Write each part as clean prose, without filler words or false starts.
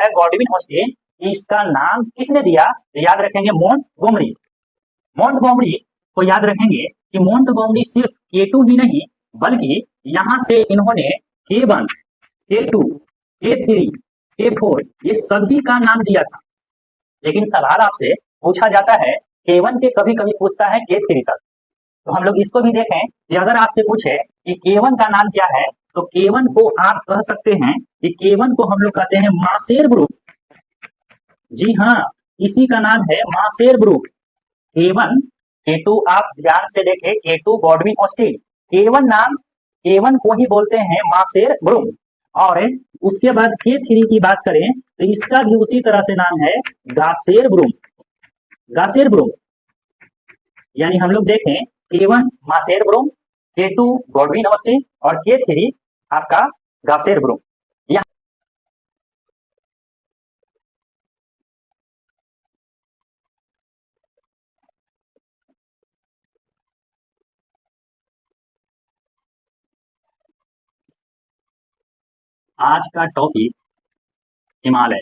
है Godwin Austen, इसका नाम किसने दिया? तो याद रखेंगे मोंटगोमरी। मोंटगोमरी को याद रखेंगे कि मोंटगोमरी सिर्फ K2 ही नहीं बल्कि यहां से इन्होंने K1, K2, K3, K4 ये सभी का नाम दिया था। लेकिन सवाल आपसे पूछा जाता है K1 के कभी कभी पूछता है K3 तक। तो हम लोग इसको भी देखें कि अगर आपसे पूछे कि K1 का नाम क्या है तो K1 को आप कह सकते हैं कि K1 को हम लोग कहते हैं मासेर ग्रुप। जी हाँ, इसी का नाम है मासेर ग्रुप। K1, K2 आप ध्यान से देखें, K2 गॉडविन ऑस्टिन, K1 नाम K1 को ही बोलते हैं मासेर ग्रुप। और उसके बाद K3 की बात करें तो इसका भी उसी तरह से नाम है गासेर ग्रुप। गासेर ग्रुप यानी हम लोग देखें K1 मासेर group, K2 Godwin Austen और K3 आपका गासेर ग्रुप। आज का टॉपिक हिमालय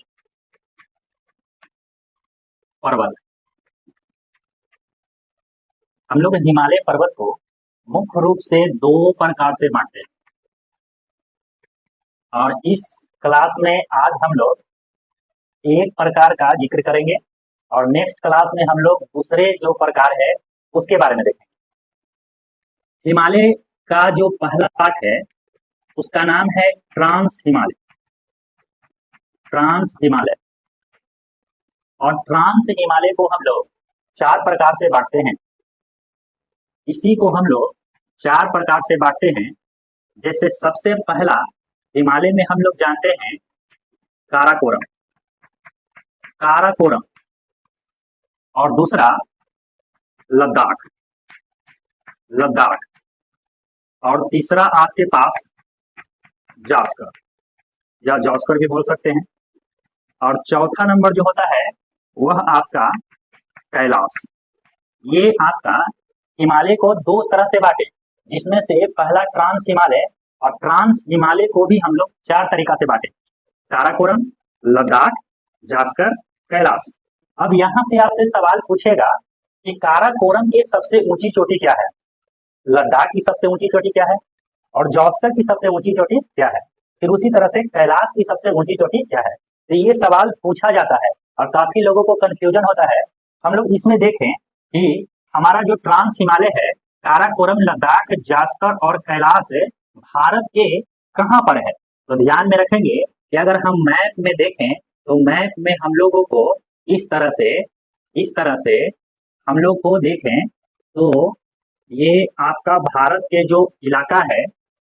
पर्वत। हम लोग हिमालय पर्वत को मुख्य रूप से दो प्रकार से बांटते हैं और इस क्लास में आज हम लोग एक प्रकार का जिक्र करेंगे और नेक्स्ट क्लास में हम लोग दूसरे जो प्रकार है उसके बारे में देखेंगे। हिमालय का जो पहला पार्ट है उसका नाम है ट्रांस हिमालय। ट्रांस हिमालय और ट्रांस हिमालय को हम लोग चार प्रकार से बांटते हैं। इसी को हम लोग चार प्रकार से बांटते हैं। जैसे सबसे पहला हिमालय में हम लोग जानते हैं काराकोरम, काराकोरम, और दूसरा लद्दाख, लद्दाख, और तीसरा आपके पास जास्कर या जॉस्कर भी बोल सकते हैं, और चौथा नंबर जो होता है वह आपका कैलाश। ये आपका हिमालय को दो तरह से बांटे, जिसमें से पहला ट्रांस हिमालय, और ट्रांस हिमालय को भी हम लोग चार तरीका से बांटे, काराकोरम, लद्दाख, जास्कर, कैलाश। अब यहां से आपसे सवाल पूछेगा कि काराकोरम की सबसे ऊंची चोटी क्या है, लद्दाख की सबसे ऊंची चोटी क्या है, और जॉस्कर की सबसे ऊंची चोटी क्या है, फिर उसी तरह से कैलाश की सबसे ऊंची चोटी क्या है। तो ये सवाल पूछा जाता है और काफी लोगों को कंफ्यूजन होता है। हम लोग इसमें देखें कि हमारा जो ट्रांस हिमालय है, काराकोरम, लद्दाख, जास्कर और कैलाश भारत के कहां पर है। तो ध्यान में रखेंगे कि अगर हम मैप में देखें तो मैप में हम लोगों को इस तरह से हम लोग को देखें तो ये आपका भारत के जो इलाका है,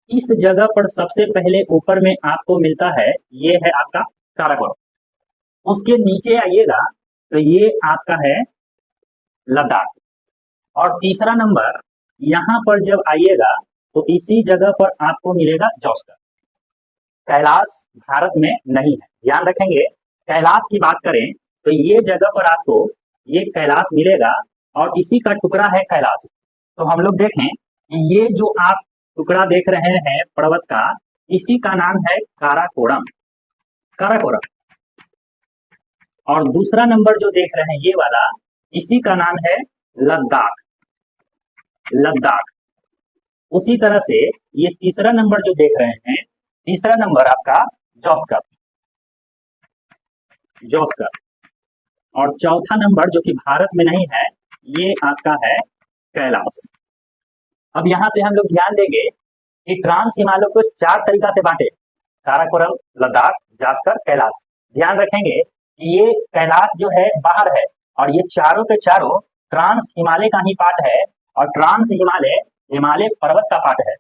इस जगह पर सबसे पहले ऊपर में आपको मिलता है, ये है आपका काराकोरम। उसके नीचे आइएगा तो ये आपका है लद्दाख, और तीसरा नंबर यहां पर जब आइएगा तो इसी जगह पर आपको मिलेगा जॉस्कर। कैलाश भारत में नहीं है, ध्यान रखेंगे। कैलाश की बात करें तो ये जगह पर आपको ये कैलाश मिलेगा और इसी का टुकड़ा है कैलाश। तो हम लोग देखें ये जो आप टुकड़ा देख रहे हैं पर्वत का, इसी का नाम है काराकोरम, काराकोरम। और दूसरा नंबर जो देख रहे हैं ये वाला, इसी का नाम है लद्दाख, लद्दाख। उसी तरह से ये तीसरा नंबर जो देख रहे हैं, तीसरा नंबर आपका जॉस्कर, जॉस्कर। और चौथा नंबर जो कि भारत में नहीं है, ये आपका है कैलाश। अब यहां से हम लोग ध्यान देंगे कि ट्रांस हिमालय को चार तरीका से बांटे, काराकोरम, लद्दाख, जास्कर, कैलाश। ध्यान रखेंगे कि ये कैलाश जो है बाहर है और ये चारों के चारों ट्रांस हिमालय का ही पार्ट है, और ट्रांस हिमालय हिमालय पर्वत का पार्ट है।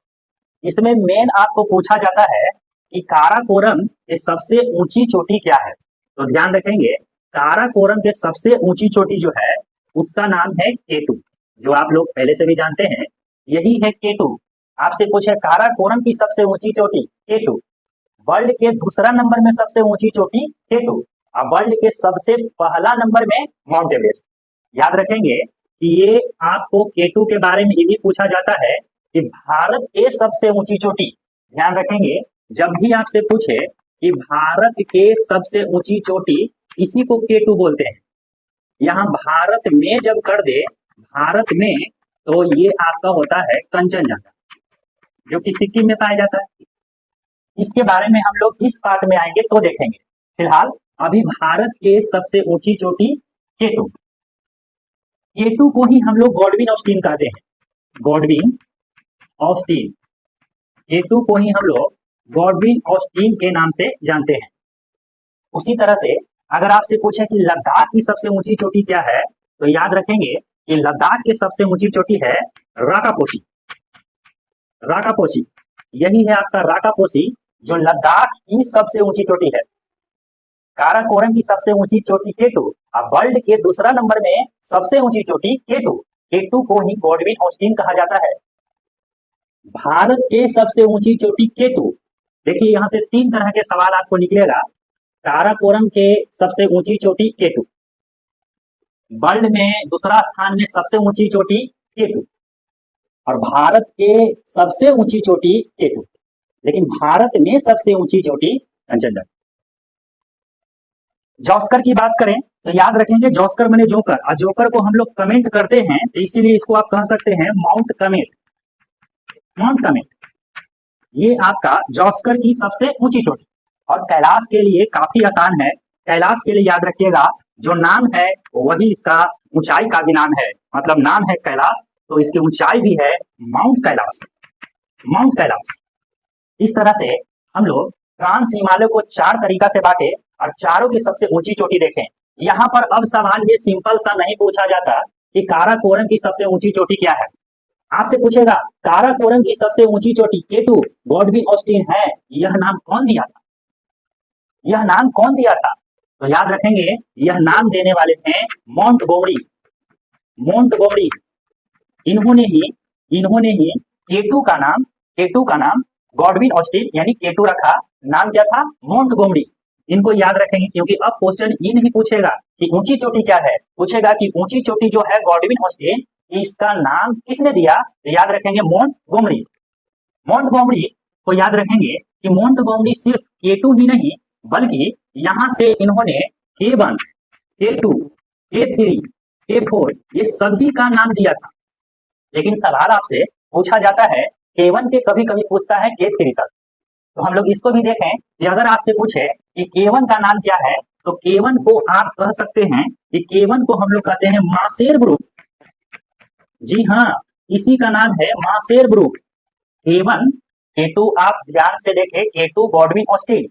इसमें मेन आपको पूछा जाता है कि काराकोरम की सबसे ऊंची चोटी क्या है। तो ध्यान रखेंगे काराकोरम के सबसे ऊंची चोटी जो है उसका नाम है K2, जो आप लोग पहले से भी जानते हैं, यही है K2। आपसे पूछे काराकोरम की सबसे ऊंची चोटी K2, वर्ल्ड के दूसरा नंबर में सबसे ऊंची चोटी K2, और वर्ल्ड के सबसे पहला नंबर में माउंट एवरेस्ट। याद रखेंगे कि ये आपको K2 के बारे में ये भी पूछा जाता है कि भारत के सबसे ऊंची चोटी। ध्यान रखेंगे जब भी आपसे पूछे कि भारत के सबसे ऊंची चोटी, इसी को K2 बोलते हैं। यहाँ भारत में जब कर दे, भारत में, तो ये आपका होता है कंचनजंगा, जो कि सिक्किम में पाया जाता है। इसके बारे में हम लोग इस पार्ट में आएंगे तो देखेंगे। फिलहाल अभी भारत के सबसे ऊंची चोटी K2, K2 को ही हम लोग गॉडविन ऑस्टीन कहते हैं, गॉडविन ऑस्टीन, K2 को ही हम लोग गॉडविन ऑस्टीन के नाम से जानते हैं। उसी तरह से अगर आपसे पूछे कि लद्दाख की सबसे ऊंची चोटी क्या है, तो याद रखेंगे कि लद्दाख की सबसे ऊंची चोटी है राकापोशी। राकापोशी, यही है आपका राकापोशी, जो लद्दाख की सबसे ऊंची चोटी है। काराकोरम की सबसे ऊंची चोटी K2, और वर्ल्ड के दूसरा नंबर में सबसे ऊंची चोटी K2, K2 को ही गॉडविन ऑस्टीन कहा जाता है। भारत के सबसे ऊंची चोटी K2, देखिए यहां से 3 तरह के सवाल आपको निकलेगा। काराकोरम के सबसे ऊंची चोटी K2, वर्ल्ड में दूसरा स्थान में सबसे ऊंची चोटी K2, और भारत के सबसे ऊंची चोटी K2, लेकिन भारत में सबसे ऊंची चोटी कंचनजंगा। जॉस्कर की बात करें तो याद रखेंगे जॉस्कर माने जोकर, और जोकर को हम लोग कमेंट करते हैं, तो इसीलिए इसको आप कह सकते हैं माउंट कमेट। माउंट कमेट, ये आपका जॉस्कर की सबसे ऊंची चोटी। और कैलाश के लिए काफी आसान है। कैलाश के लिए याद रखिएगा, जो नाम है वही इसका ऊंचाई का भी नाम है, मतलब नाम है कैलाश तो इसकी ऊंचाई भी है माउंट कैलाश, माउंट कैलाश। इस तरह से हम लोग ट्रांस हिमालय को 4 तरीका से बांटे और चारों की सबसे ऊंची चोटी देखें। यहाँ पर अब सवाल ये सिंपल सा नहीं पूछा जाता कि काराकोरम की सबसे ऊंची चोटी क्या है। आपसे पूछेगा काराकोरम की सबसे ऊंची चोटी K2 गॉडविन ऑस्टीन है, यह नाम कौन दिया था? यह नाम कौन दिया था? तो याद रखेंगे यह नाम देने वाले थे मोंटगोमरी। मोंटगोमरी, इन्होंने ही K2 का नाम गॉडविन ऑस्टीन यानी K2 रखा। नाम क्या था? मोंटगोमरी। इनको याद रखेंगे क्योंकि अब क्वेश्चन ये नहीं पूछेगा कि ऊंची चोटी क्या है, पूछेगा कि ऊंची चोटी जो है गॉडविन ऑस्टीन, इसका नाम किसने दिया? तो याद रखेंगे मोंटगोमरी। मोंटगोमरी को याद रखेंगे कि मोंटगोमरी सिर्फ K2 ही नहीं बल्कि यहां से इन्होंने K1, K2, K3, K4 ये सभी का नाम दिया था। लेकिन सवाल आपसे पूछा जाता है K1 के कभी कभी पूछता है K3 तक, तो हम लोग इसको भी देखें कि अगर आपसे पूछे कि K1 का नाम क्या है, तो K1 को आप कह सकते हैं कि K1 को हम लोग कहते हैं मासेर ग्रुप। जी हाँ, इसी का नाम है मासेर ग्रुप। K1, K2 आप ध्यान से देखें, K2 गॉडविन ऑस्टीन,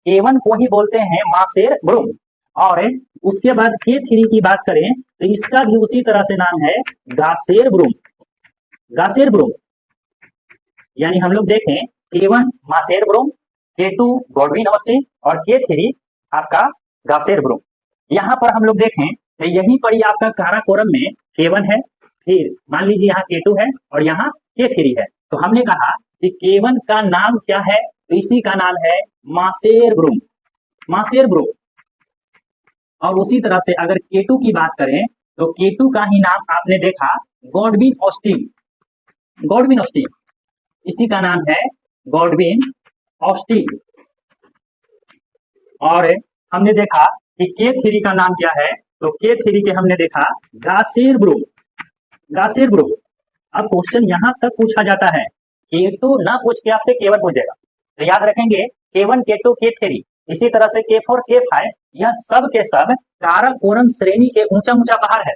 K1 को ही बोलते हैं मासेर ग्रुप। और उसके बाद K3 की बात करें तो इसका भी उसी तरह से नाम है गासेर ग्रुप। गासेर ग्रुप, यानी हम लोग देखें K1 मासेर group, K2 Godwin Osteen और K3 आपका गासेर ग्रुप। यहाँ पर हम लोग देखें तो यहीं पर ही आपका काराकोरम में K1 है, फिर मान लीजिए यहाँ K2 है और यहाँ K3 है। तो हमने कहा कि K1 का नाम क्या है, तो इसी का नाम है मासेर ग्रुप, मासेर ग्रुप। और उसी तरह से अगर K2 की बात करें तो K2 का ही नाम आपने देखा गॉडविन ऑस्टीन। गॉडविन ऑस्टीन, इसी का नाम है गॉडविन ऑस्टीन। और हमने देखा कि K3 का नाम क्या है, तो K3 के हमने देखा गासेर ग्रुप, गासेर ग्रुप। अब क्वेश्चन यहां तक पूछा जाता है, K2 ना पूछ के आपसे K1 पूछ देगा, तो याद रखेंगे K1, K2, K3, इसी तरह से K4, K5, यह सब के सब काराकोरम श्रेणी के ऊंचा ऊंचा पहाड़ है।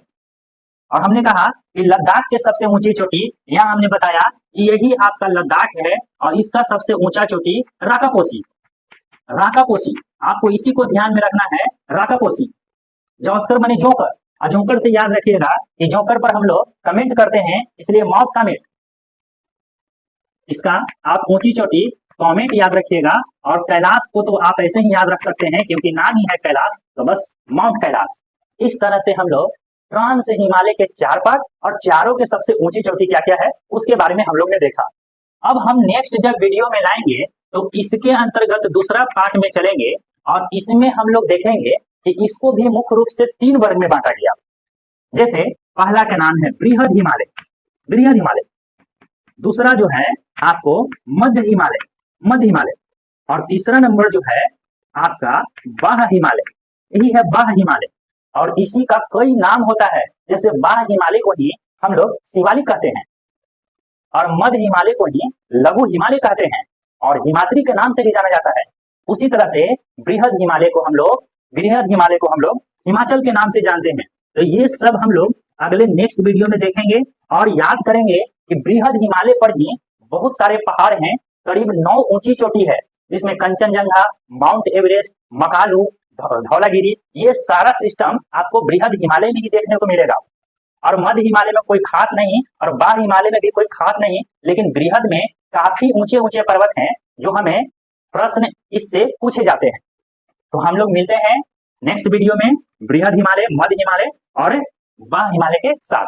और हमने कहा कि लद्दाख के सबसे ऊंची चोटी, यहाँ हमने बताया यही आपका लद्दाख है और इसका सबसे ऊंचा चोटी राकापोशी। राकापोशी, आपको इसी को ध्यान में रखना है, राकापोशी। जॉस्कर माने जोकर, और जोकर से याद रखिएगा कि जोकर पर हम लोग कमेंट करते हैं, इसलिए मॉक कमेंट, इसका आप ऊंची चोटी कमेंट याद रखिएगा। और कैलाश को तो आप ऐसे ही याद रख सकते हैं क्योंकि नाम ही है कैलाश, तो बस माउंट कैलाश। इस तरह से हम लोग ट्रांस हिमालय के 4 पार्ट और चारों के सबसे ऊंची चोटी क्या क्या है उसके बारे में हम लोग ने देखा। अब हम नेक्स्ट जब वीडियो में लाएंगे तो इसके अंतर्गत दूसरा पार्ट में चलेंगे और इसमें हम लोग देखेंगे कि इसको भी मुख्य रूप से 3 वर्ग में बांटा गया। जैसे पहला का नाम है बृहद हिमालय, बृहद हिमालय। दूसरा जो है आपको मध्य हिमालय, मध्य हिमालय। और तीसरा नंबर जो है आपका बाह्य हिमालय, यही है बाह्य हिमालय। और इसी का कई नाम होता है, जैसे बाह्य हिमालय को ही हम लोग शिवालिक कहते हैं और मध्य हिमालय को ही लघु हिमालय कहते हैं और हिमाद्री के नाम से भी जाना जाता है। उसी तरह से बृहद हिमालय को हम लोग हिमाचल के नाम से जानते हैं। तो ये सब हम लोग अगले नेक्स्ट वीडियो में देखेंगे और याद करेंगे कि बृहद हिमालय पर ही बहुत सारे पहाड़ हैं, करीब 9 ऊंची चोटी है, जिसमें कंचनजंगा, माउंट एवरेस्ट, मकालू, धौलागिरी, ये सारा सिस्टम आपको बृहद हिमालय में ही देखने को मिलेगा। और मध्य हिमालय में कोई खास नहीं और बाह्य हिमालय में भी कोई खास नहीं, लेकिन बृहद में काफी ऊंचे ऊंचे पर्वत हैं जो हमें प्रश्न इससे पूछे जाते हैं। तो हम लोग मिलते हैं नेक्स्ट वीडियो में बृहद हिमालय, मध्य हिमालय और बाह्य हिमालय के साथ।